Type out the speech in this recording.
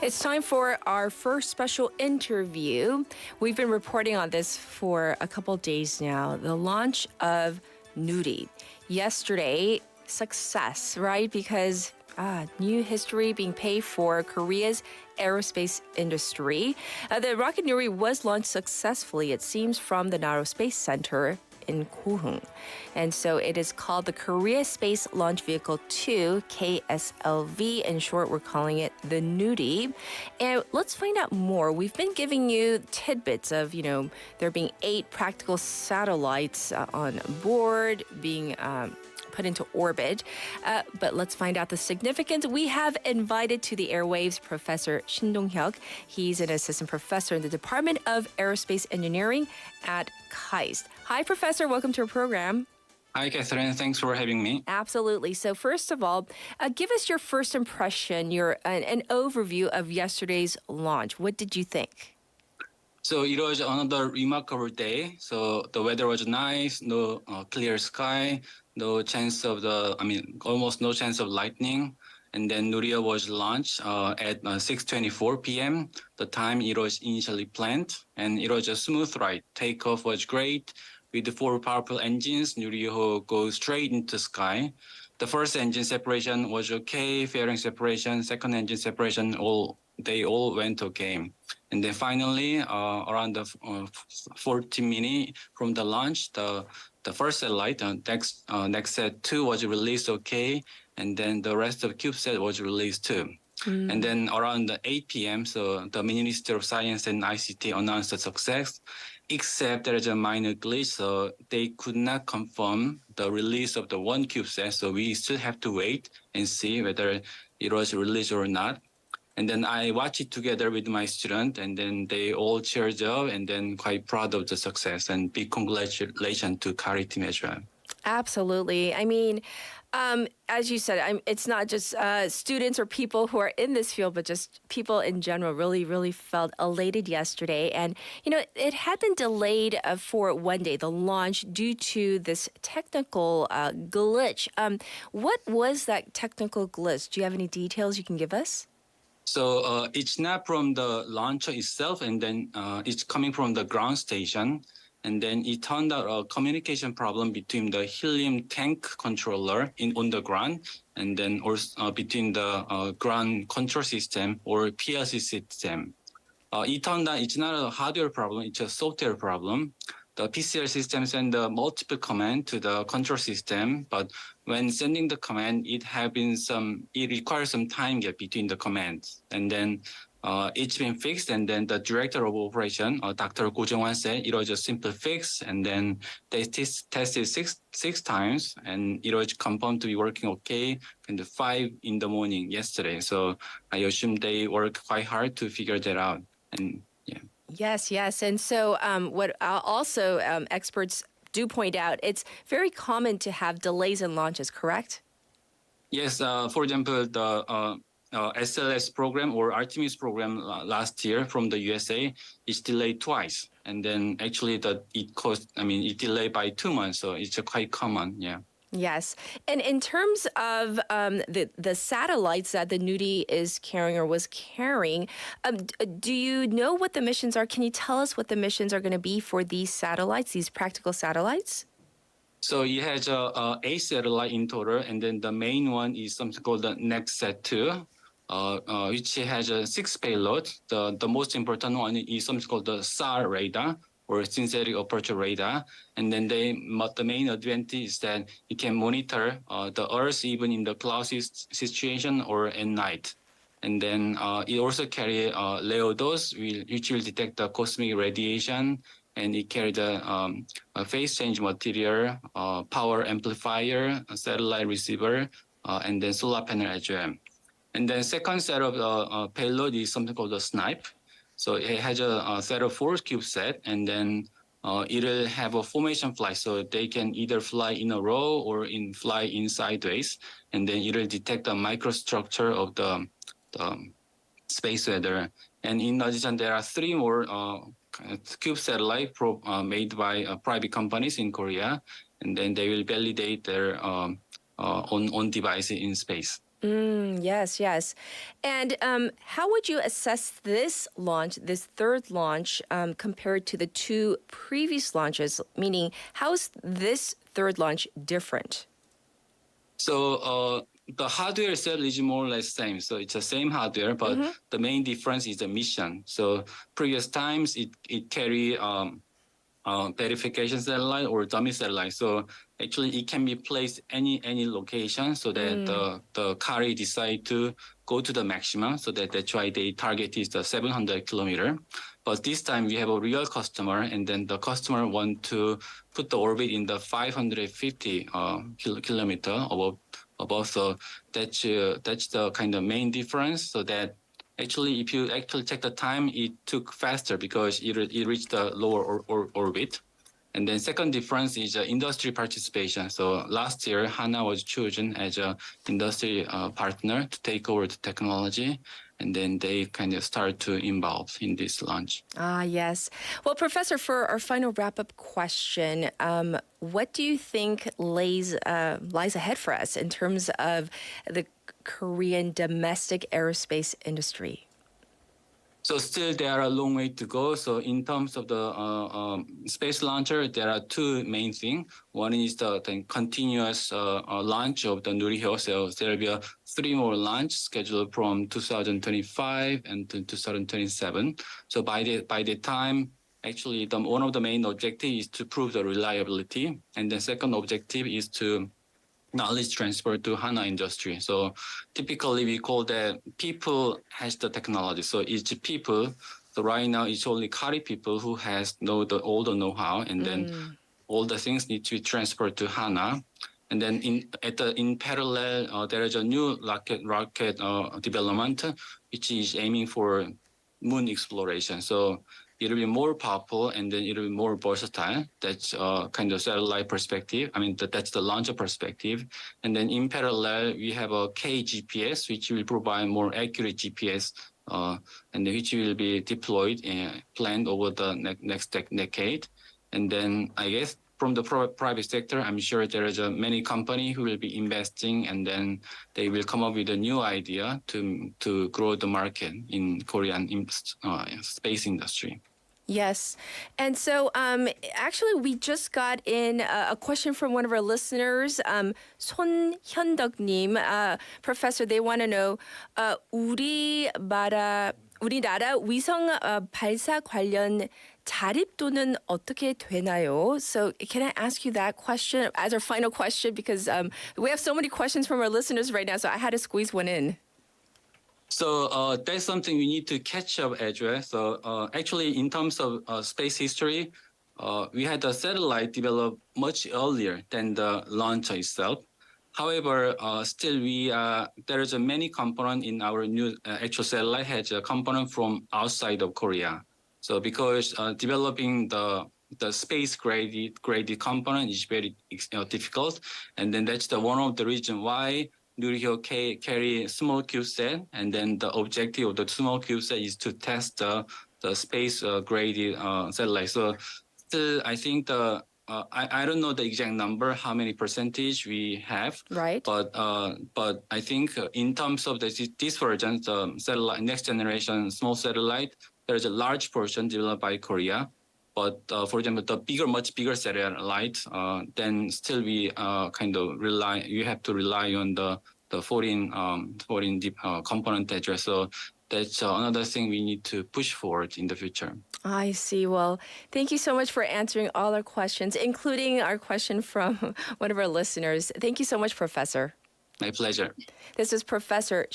It's time for our first special interview. We've been reporting on this for a couple days now. The launch of Nuri. Yesterday, success, right? Because new history being paved for Korea's aerospace industry. The rocket Nuri was launched successfully, it seems, from the Aerospace Center in Kohung. And so it is called the Korea Space Launch Vehicle 2, KSLV. In short, we're calling it the Nuri. And let's find out more. We've been giving you tidbits of, there being 8 practical satellites on board being put into orbit. But let's find out the significance. We have invited to the airwaves Prof.신동혁. He's an assistant professor in the Department of Aerospace Engineering at KAIST. Hi, Professor. Welcome to our program. Hi, Catherine. Thanks for having me. Absolutely. So first of all, give us your first impression, an overview of yesterday's launch. What did you think? So it was another remarkable day. So the weather was nice, no clear sky, almost no chance of lightning. And then Nuria was launched at 6:24 p.m., the time it was initially planned. And it was a smooth ride. Takeoff was great. With the 4 powerful engines, Nu리호 goes straight into the sky. The first engine separation was okay, fairing separation, second engine separation, they all went okay. And then finally, around the 40 minutes from the launch, the first satellite, NextSat 2 was released okay, and then the rest of CubeSat was released too. And then around 8 p.m., so the Minister of Science and ICT announced the success, except there is a minor glitch, so they could not confirm the release of the one CubeSat, so we still have to wait and see whether it was released or not. And then I watched it together with my student, and then they all cheered up and then quite proud of the success, and big congratulations to Kari team as well. Absolutely. As you said, it's not just students or people who are in this field, but just people in general really, really felt elated yesterday. And, it had been delayed for one day, the launch, due to this technical glitch. What was that technical glitch? Do you have any details you can give us? So it's not from the launcher itself, and then it's coming from the ground station. And then it turned out a communication problem between the helium tank controller on the ground, and then also between the ground control system or PLC system. It turned out it's not a hardware problem, it's a software problem. The PCR system sends multiple commands to the control system, but when sending the command, it requires some time gap between the commands. And then it's been fixed, and then the director of operation, Dr. Go Jung-wan, said it was a simple fix, and then they tested six times, and it was confirmed to be working okay in the 5 in the morning yesterday. So I assume they worked quite hard to figure that out. And yeah. Yes. And so what also experts do point out, it's very common to have delays in launches, correct? Yes. For example, the SLS program or Artemis program last year from the USA is delayed twice. And then actually it delayed by 2 months. So it's quite common. Yeah. Yes. And in terms of the satellites that the Nuri is carrying or was carrying, do you know what the missions are? Can you tell us what the missions are going to be for these satellites, these practical satellites? So it has 8 satellites in total, and then the main one is something called the NextSat 2, which has 6 payloads. The most important one is something called the SAR radar, or synthetic aperture radar. And then the main advantage is that it can monitor the Earth even in the cloudy situation or at night. And then it also carries LEODOS, which will detect the cosmic radiation, and it carries the phase change material, power amplifier, a satellite receiver, and then solar panel as well. And then second set of payload is something called the SNIPE. So it has a set of 4 CubeSat, and then it'll have a formation flight, so they can either fly in a row or fly in sideways, and then it'll detect the microstructure of the space weather. And in addition, there are 3 more Cube satellite made by private companies in Korea, and then they will validate their own device in space. Yes, yes. And how would you assess this launch, this third launch, compared to the two previous launches? Meaning, how is this third launch different? So the hardware itself is more or less same. So it's the same hardware, but the main difference is the mission. So previous times it carry verification satellite or dummy satellite. So actually it can be placed any location so that the carrier decide to go to the maximum. So that's why they target is the 700 kilometer. But this time we have a real customer, and then the customer want to put the orbit in the 550 kilometer above. So that's the kind of main difference. So that actually, if you actually check the time, it took faster because it reached the lower orbit. And then second difference is industry participation. So last year, Hana was chosen as an industry partner to take over the technology. And then they kind of start to involve in this launch. Ah, yes. Well, Professor, for our final wrap-up question, what do you think lies ahead for us in terms of the Korean domestic aerospace industry? So still there are a long way to go. So in terms of the space launcher, there are two main things. One is the continuous launch of the Nu리호. So there will be 3 more launch scheduled from 2025 and to 2027. So by the time, actually, one of the main objectives is to prove the reliability. And the second objective is to knowledge transfer to HANA industry. So typically we call that people has the technology. So it's people. So right now it's only Kari people who has all the know-how, and then all the things need to be transferred to HANA. And then in parallel, there is a new rocket development, which is aiming for moon exploration. So it'll be more powerful, and then it'll be more versatile. That's kind of satellite perspective. I mean, that's the launcher perspective. And then in parallel, we have a KGPS, which will provide more accurate GPS, and which will be deployed and planned over the next decade. And then I guess from the private sector, I'm sure there is many companies who will be investing, and then they will come up with a new idea to grow the market in Korean space industry. Yes. And so actually, we just got in a question from one of our listeners, 손현덕님. Professor, they want to know, 우리나라 위성 발사 관련 자립도는 어떻게 되나요? So can I ask you that question as our final question? Because we have so many questions from our listeners right now, so I had to squeeze one in. So that's something we need to catch up as well. So actually, in terms of space history, we had the satellite developed much earlier than the launcher itself. However, still there is a many component in our new actual satellite has a component from outside of Korea. So because developing the space graded component is very difficult, and then that's one of the reason why Nu리호 carry small CubeSat, and then the objective of the small CubeSat is to test the space graded satellite. So still, I think I don't know the exact number, how many percentage we have. Right. But I think in terms of this version, the satellite, next generation small satellite, there is a large portion developed by Korea. But for example, the much bigger satellite, then still we kind of you have to rely on the foreign component as well. So that's another thing we need to push forward in the future. I see. Well, thank you so much for answering all our questions, including our question from one of our listeners. Thank you so much, Professor. My pleasure. This is Professor